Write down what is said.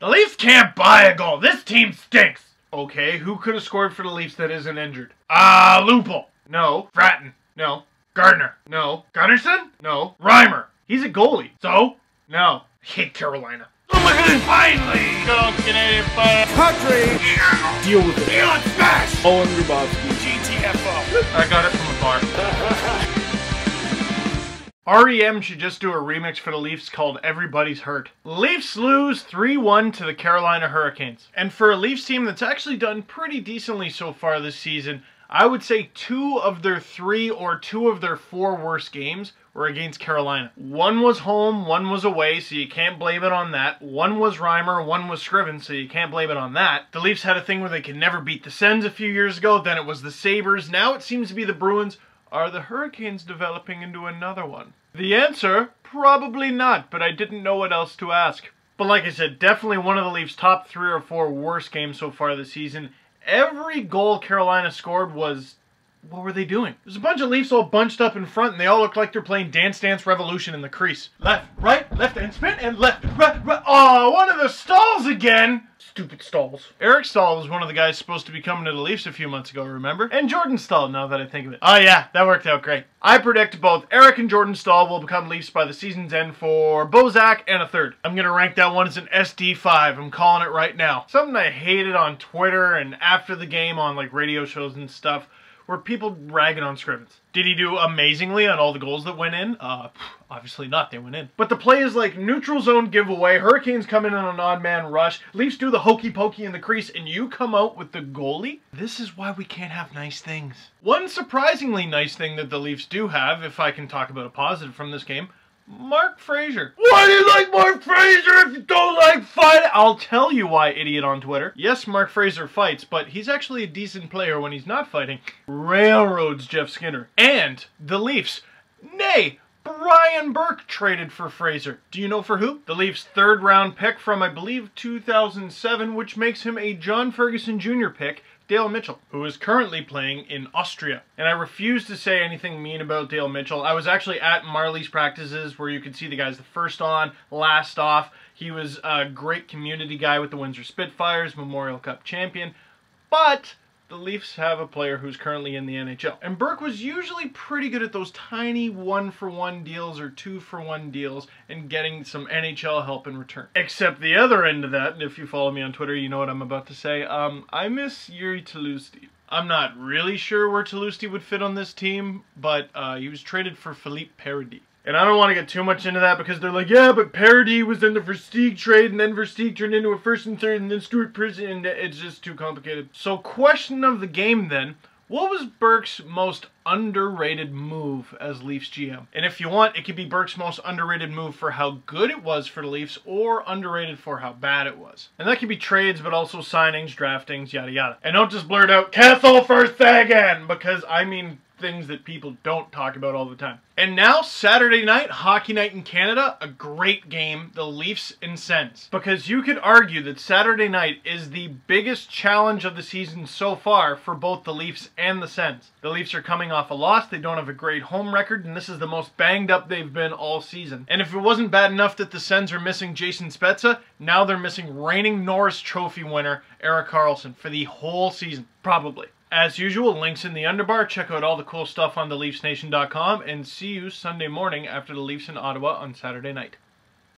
The Leafs can't buy a goal. This team stinks. Okay, who could have scored for the Leafs that isn't injured? Lupul. No. Fratton. No. Gardner. No. Gunnarsson? No. Reimer. He's a goalie. So? No. I hate Carolina. Oh my goodness, finally! Go Canadian fire! Country! Deal with it. Elon Smash! Owen Grabowski. GTFO. I got it from afar. REM should just do a remix for the Leafs called Everybody's Hurt. Leafs lose 3-1 to the Carolina Hurricanes. And for a Leafs team that's actually done pretty decently so far this season, I would say 2 of their 3 or 2 of their 4 worst games were against Carolina. One was home, one was away, so you can't blame it on that. One was Reimer, one was Scriven, so you can't blame it on that. The Leafs had a thing where they could never beat the Sens a few years ago, then it was the Sabres, now it seems to be the Bruins. Are the Hurricanes developing into another one? The answer, probably not, but I didn't know what else to ask. But like I said, definitely one of the Leafs' top 3 or 4 worst games so far this season. Every goal Carolina scored was... what were they doing? There's a bunch of Leafs all bunched up in front, and they all look like they're playing Dance Dance Revolution in the crease. Left, right, and spin, and left, right. Oh, one of the Stalls again! Stupid Stalls. Eric Stahl was one of the guys supposed to be coming to the Leafs a few months ago, remember? And Jordan Stahl, now that I think of it. Oh yeah, that worked out great. I predict both Eric and Jordan Stahl will become Leafs by the season's end for Bozak and a third. I'm gonna rank that one as an SD5. I'm calling it right now. Something I hated on Twitter and after the game on like radio shows and stuff were people ragging on Scrivens. Did he do amazingly on all the goals that went in? Obviously not, they went in. But the play is like neutral zone giveaway, Hurricanes come in on an odd man rush, Leafs do the hokey pokey in the crease, and you come out with the goalie? This is why we can't have nice things. One surprisingly nice thing that the Leafs do have, if I can talk about a positive from this game, Mark Fraser. Why do you like Mark Fraser if you don't like fighting? I'll tell you why, idiot on Twitter. Yes, Mark Fraser fights, but he's actually a decent player when he's not fighting. Railroads Jeff Skinner. And the Leafs, nay, Brian Burke traded for Fraser. Do you know for who? The Leafs' 3rd round pick from, I believe, 2007, which makes him a John Ferguson Jr. pick, Dale Mitchell, who is currently playing in Austria. And I refuse to say anything mean about Dale Mitchell. I was actually at Marley's practices where you could see the guys the first on, last off. He was a great community guy with the Windsor Spitfires, Memorial Cup champion. But the Leafs have a player who's currently in the NHL. And Burke was usually pretty good at those tiny 1-for-1 deals or 2-for-1 deals and getting some NHL help in return. Except the other end of that, and if you follow me on Twitter, you know what I'm about to say. I miss Yuri Tlusty. I'm not really sure where Tlusty would fit on this team, but he was traded for Philippe Paradis. And I don't want to get too much into that because they're like, yeah, but Paradis was in the Versteeg trade, and then Versteeg turned into a 1st and 3rd, and then Stuart Pearson, and it's just too complicated. So question of the game then, what was Burke's most underrated move as Leafs GM? And if you want, it could be Burke's most underrated move for how good it was for the Leafs or underrated for how bad it was. And that could be trades, but also signings, draftings, yada yada. And don't just blurt out, Castle first again, because I mean things that people don't talk about all the time. And now, Saturday night, Hockey Night in Canada, a great game, the Leafs and Sens. Because you could argue that Saturday night is the biggest challenge of the season so far for both the Leafs and the Sens. The Leafs are coming off a loss, they don't have a great home record, and this is the most banged up they've been all season. And if it wasn't bad enough that the Sens are missing Jason Spezza, now they're missing reigning Norris Trophy winner Erik Karlsson for the whole season, probably. As usual, links in the underbar. Check out all the cool stuff on theleafsnation.com and see you Sunday morning after the Leafs in Ottawa on Saturday night.